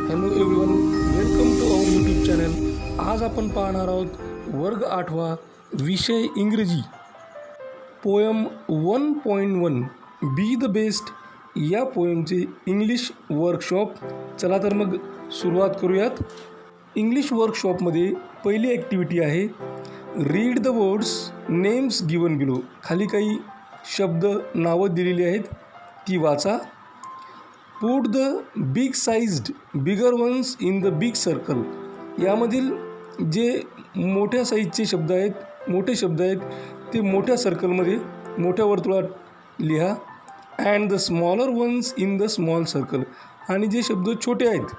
Hello everyone, welcome to our YouTube channel. आज आपण पाहणार आहोत वर्ग 8वा विषय इंग्रजी पोयम 1.1 बी द बेस्ट या पोयमचे इंग्लिश वर्कशॉप. चला तर मग सुरुवात करूयात. इंग्लिश वर्कशॉपमध्ये पहिली ॲक्टिव्हिटी आहे read the words names given below. खाली काही शब्द नावं दिलेली आहेत, ती वाचा. Put the big sized bigger ones in the big circle. यामधील जे मोठ्या साईजचे शब्द आहेत, मोठे शब्द आहेत, ते मोठ्या सर्कलमध्ये, मोठ्या वर्तुळात लिहा. And the smaller ones in the small circle. आणि जे शब्द छोटे आहेत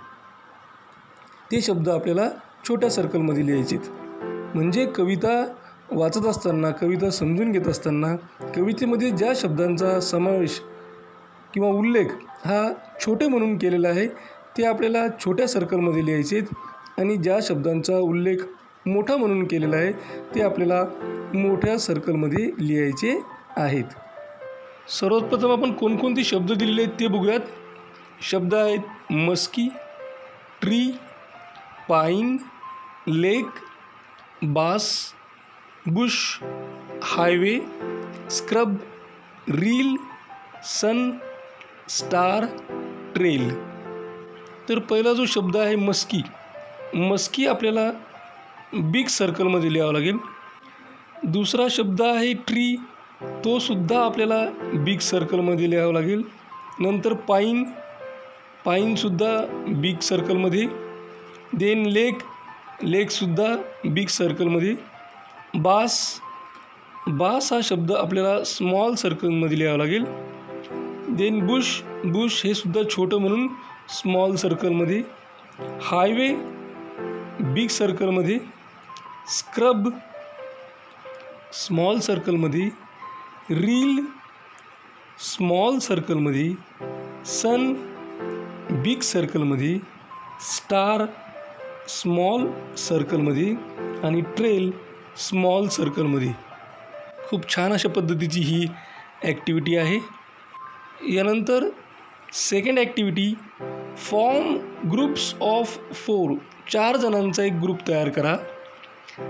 ते शब्द आपल्याला छोट्या सर्कलमध्ये लिहायचे आहेत. म्हणजे कविता वाचत असताना, कविता समजून घेत असताना कवितेमध्ये ज्या शब्दांचा समावेश किंवा उल्लेख हा छोटे म्हणून केलेला आहे ते आपल्याला छोट्या सर्कलमध्ये लिहायचे आहेत, आणि ज्या शब्दांचा उल्लेख मोठा म्हणून केलेला आहे ते आपल्याला मोठ्या सर्कलमध्ये लिहायचे आहेत. सर्वप्रथम आपण कोणकोणते शब्द दिलेले आहेत ते बघूयात. शब्द आहेत मस्की, ट्री, पाईन, लेक, बास, बुश, हायवे, स्क्रब, रील, सन, स्टार, ट्रेल. तर पहिला जो शब्द आहे मस्की, मस्की आपल्याला बिग सर्कलमध्ये लिहावं लागेल. दुसरा शब्द आहे ट्री, तो सुद्धा आपल्याला बिग सर्कलमध्ये लिहावं लागेल. नंतर पाईन, पाईनसुद्धा बिग सर्कलमध्ये. देन लेक, लेकसुद्धा बिग सर्कलमध्ये. बास, बास हा शब्द आपल्याला स्मॉल सर्कलमध्ये लिहावं लागेल. देन बुश, बुश हे सुद्धा छोटं म्हणून स्मॉल सर्कलमध्ये. हायवे बिग सर्कलमध्ये. स्क्रब स्मॉल सर्कलमध्ये. रील स्मॉल सर्कलमध्ये. सन बिग सर्कलमध्ये. स्टार स्मॉल सर्कलमध्ये. आणि ट्रेल स्मॉल सर्कलमध्ये. खूप छान अशा पद्धतीची ही ॲक्टिव्हिटी आहे. यानंतर second activity, form groups of 4. 4 जणांचा एक ग्रुप तयार करा.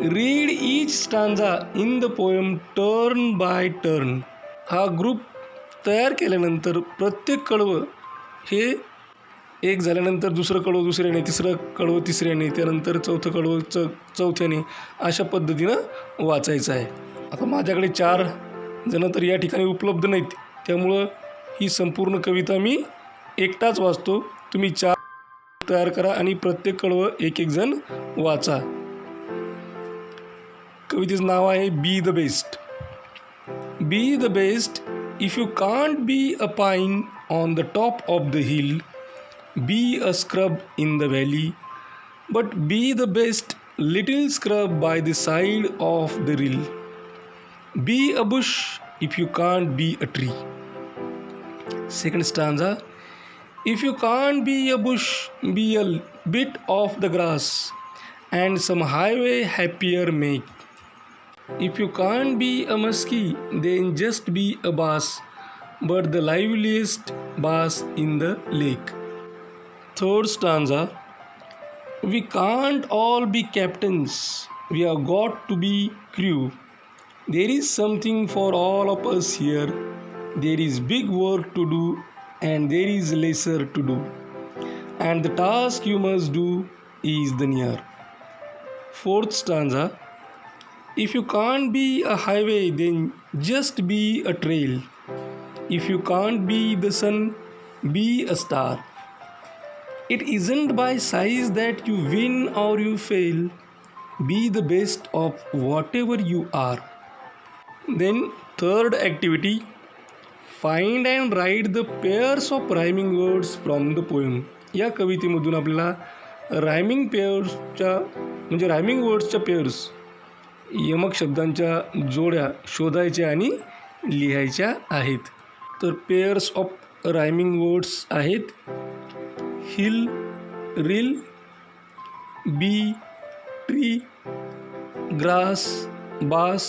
Read each stanza in the poem turn by turn. हा ग्रुप तयार केल्यानंतर प्रत्येक कडवं हे एक झाल्यानंतर दुसरं कडवं दुसऱ्याने, तिसरं कडवं तिसऱ्याने, त्यानंतर चौथं कडवं चौथ्याने, अशा पद्धतीनं वाचायचं आहे. आता माझ्याकडे 4 जणं तर या ठिकाणी उपलब्ध नाहीत, त्यामुळं ही संपूर्ण कविता मी एकटाच वाचतो. तुम्ही 4 तयार करा आणि प्रत्येक कडवं एक एक जण वाचा. कवितेचं नाव आहे be the best. Be the best if you can't be a pine on the top of the hill, B a scrub in the valley, but be the best little scrub by the side of the reel. Be a bush if you can't be a tree. Second stanza, if you can't be a bush, be a bit of the grass, and some highway happier make. If you can't be a muskie, then just be a bass, but the liveliest bass in the lake. Third stanza, we can't all be captains, we have got to be crew. There is something for all of us here. There is big work to do and there is lesser to do, and the task you must do is the near. Fourth stanza, if you can't be a highway, then just be a trail. If you can't be the sun, be a star. It isn't by size that you win or you fail. Be the best of whatever you are. Then third activity, find and write the pairs of rhyming words from the poem. या कवितेमधून आपल्याला rhyming पेअर्सच्या म्हणजे rhyming वर्ड्सच्या pairs, यमक शब्दांच्या जोड्या शोधायच्या आणि लिहायच्या आहेत. तर पेअर्स ऑफ रायमिंग वर्ड्स आहेत hill, reel, bee, tree, grass, bass,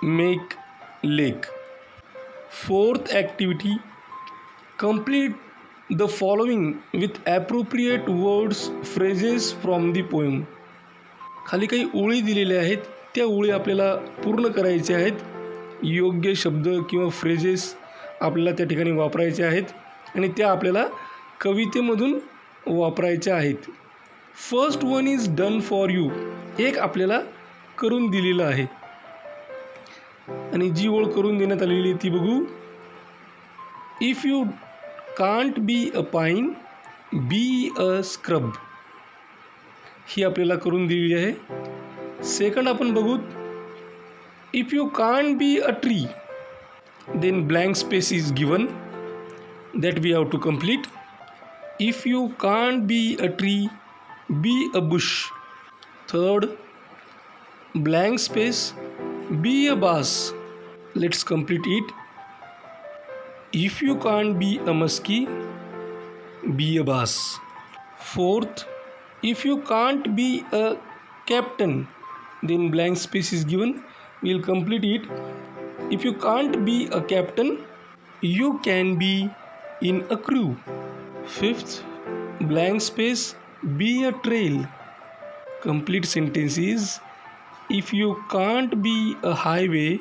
make, lake. Fourth activity, complete the following with appropriate words phrases from the poem. खाली काही ओळी दिलेल्या आहेत, त्या ओळी आपल्याला पूर्ण करायच्या आहेत. योग्य शब्द किंवा फ्रेजेस आपल्याला त्या ठिकाणी वापरायचे आहेत आणि त्या आपल्याला कवितेमधून वापरायच्या आहेत. First one is done for you. एक आपल्याला करून दिलेलं आहे आणि जी ओळ करून देण्यात आलेली ती बघू. If you can't be a pine be a scrub. ही आपल्याला करून दिलेली आहे. सेकंड आपण बघू. If you can't be a tree then blank space is given that we have to complete. If you can't be a tree, be a bush. Third, blank space, be a bass. Let's complete it. If you can't be a muskie, be a bass. Fourth, if you can't be a captain, then blank space is given. We'll complete it. If you can't be a captain, you can be in a crew. Fifth, blank space, be a trail. Complete sentence is, if you can't be a highway,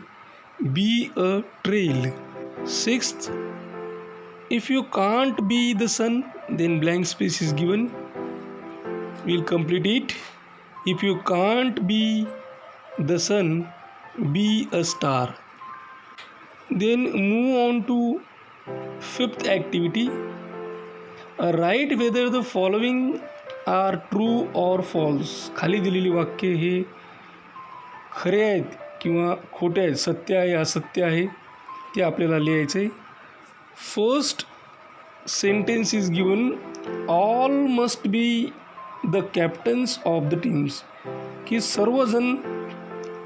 be a trail. Sixth, if you can't be the sun, then blank space is given. We'll complete it. If you can't be the sun, be a star. Then move on to fifth activity. Write whether the following are true or false. खाली दिलेली वाक्य हे खरे आहेत किंवा खोटे आहेत, सत्य आहे असत्य आहे, ते आपल्याला लिहायचं आहे. First sentence is given, all must be the captains of the teams. की सर्वजण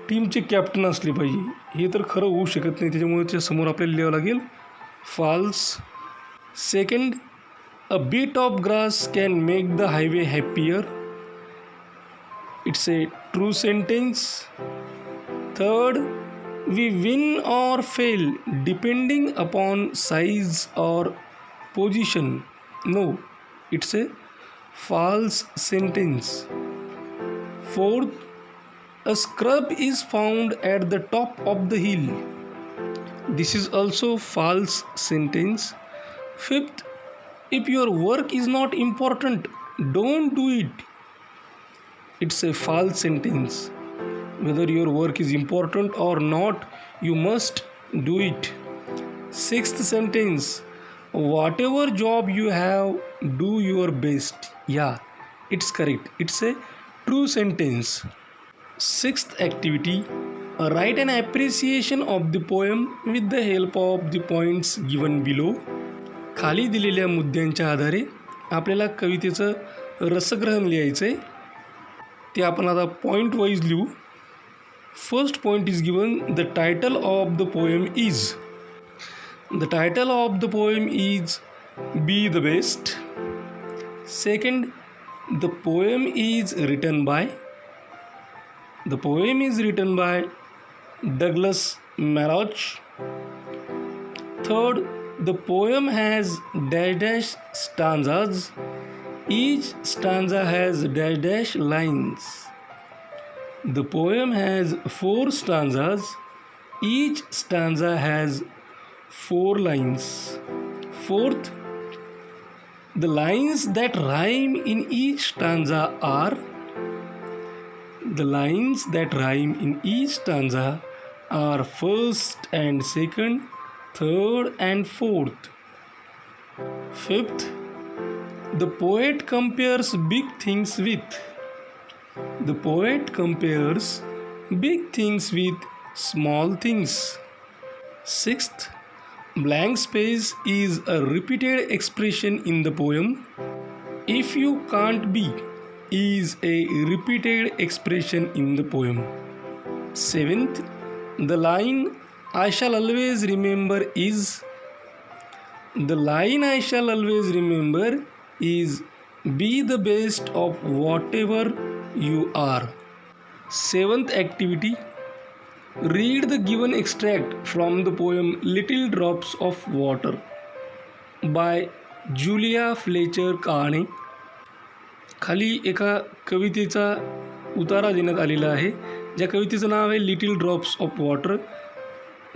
टीमचे कॅप्टन असले पाहिजे. हे तर खरं होऊ शकत नाही, त्याच्यामुळे त्या समोर आपल्याला लिहावं लागेल false. Second, a bit of grass can make the highway happier. It's a true sentence. Third, we win or fail depending upon size or position. No, it's a false sentence. Fourth, a scrub is found at the top of the hill. This is also false sentence. Fifth, if your work is not important, don't do it. It's a false sentence. Whether your work is important or not, you must do it. Sixth sentence, whatever job you have, do your best. Yeah, it's correct. It's a true sentence. Sixth activity, write an appreciation of the poem with the help of the points given below. खाली दिलेल्या मुद्द्यांच्या आधारे आपल्याला कवितेचं रसग्रहण लिहायचं आहे. ते आपण आता पॉईंट वाईज लिहू. First point is given, the title of the poem is. The title of the poem is be the best. Second, the poem is written by. The poem is written by Douglas Malloch. Third, the poem has dash dash stanzas. Each stanza has dash dash lines. The poem has 4 stanzas. Each stanza has 4 lines. Fourth, the lines that rhyme in each stanza are. The lines that rhyme in each stanza are first and second, third and fourth. Fifth, the poet compares big things with. The poet compares big things with small things. Sixth, blank space is a repeated expression in the poem. If you can't be is a repeated expression in the poem. Seventh, the line I shall always remember is. The line I shall always remember is, be the best of whatever you are. Seventh activity, read the given extract from the poem Little Drops of Water by Julia Fletcher कहाणी. खाली एका कवितेचा उतारा देण्यात आलेला आहे. ज्या कवितेचं नाव आहे लिटिल ड्रॉप्स ऑफ वॉटर.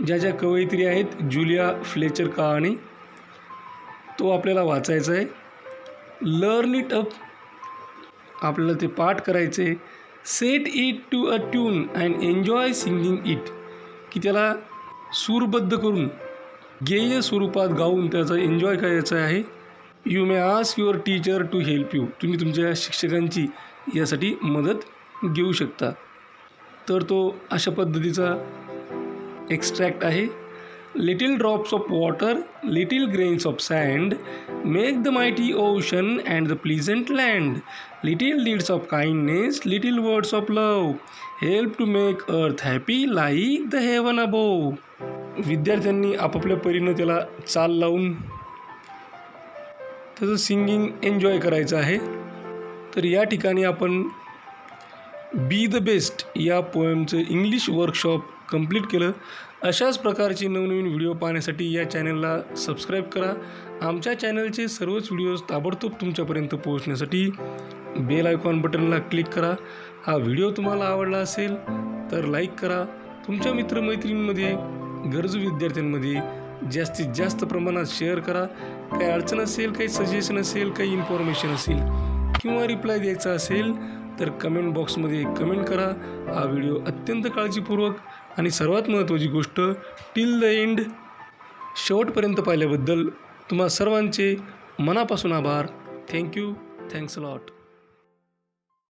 ज्या कवयित्री आहेत जुलिया फ्लेचर कहाणी. तो आपल्याला वाचायचा आहे. Learn it up. आपल्याला ते पाठ करायचे आहे. Set it to a tune and enjoy singing it. की त्याला सूरबद्ध करून गेय स्वरूपात गाऊन त्याचा एन्जॉय करायचा आहे. You may ask your teacher to help you. तुम्ही तुमच्या शिक्षकांची यासाठी मदत घेऊ शकता. तर तो अशा पद्धतीचा एक्स्ट्रॅक्ट आहे. Little drops of water, little grains of sand, make the mighty ocean and the pleasant land. Little deeds of kindness, little words of love, help to make earth happy like the heaven above. विद्यार्थ्यांनी आपापल्या परीनं त्याला चाल लावून त्याचं singing enjoy करायचं आहे. तर या ठिकाणी आपण बी द बेस्ट या पोएमचं इंग्लिश वर्कशॉप कंप्लीट केलं. अशाच प्रकारचे नवनवीन व्हिडिओ पाहण्यासाठी या चॅनलला सबस्क्राईब करा. आमच्या चॅनलचे सर्वच व्हिडिओज ताबडतोब तुमच्यापर्यंत पोहोचण्यासाठी बेल आयकॉन बटनला क्लिक करा. हा व्हिडिओ तुम्हाला आवडला असेल तर लाईक करा. तुमच्या मित्रमैत्रिणींमध्ये, गरजू विद्यार्थ्यांमध्ये जास्तीत जास्त प्रमाणात शेअर करा. काही अडचण असेल, काही सजेशन असेल, काही इन्फॉर्मेशन असेल किंवा रिप्लाय द्यायचा असेल तर कमेंट बॉक्समध्ये कमेंट करा. हा व्हिडिओ अत्यंत काळजीपूर्वक आणि सर्वात महत्त्वाची गोष्ट टिल द एंड शेवटपर्यंत पाहिल्याबद्दल तुम्हा सर्वांचे मनापासून आभार. थँक्यू. Thanks a lot.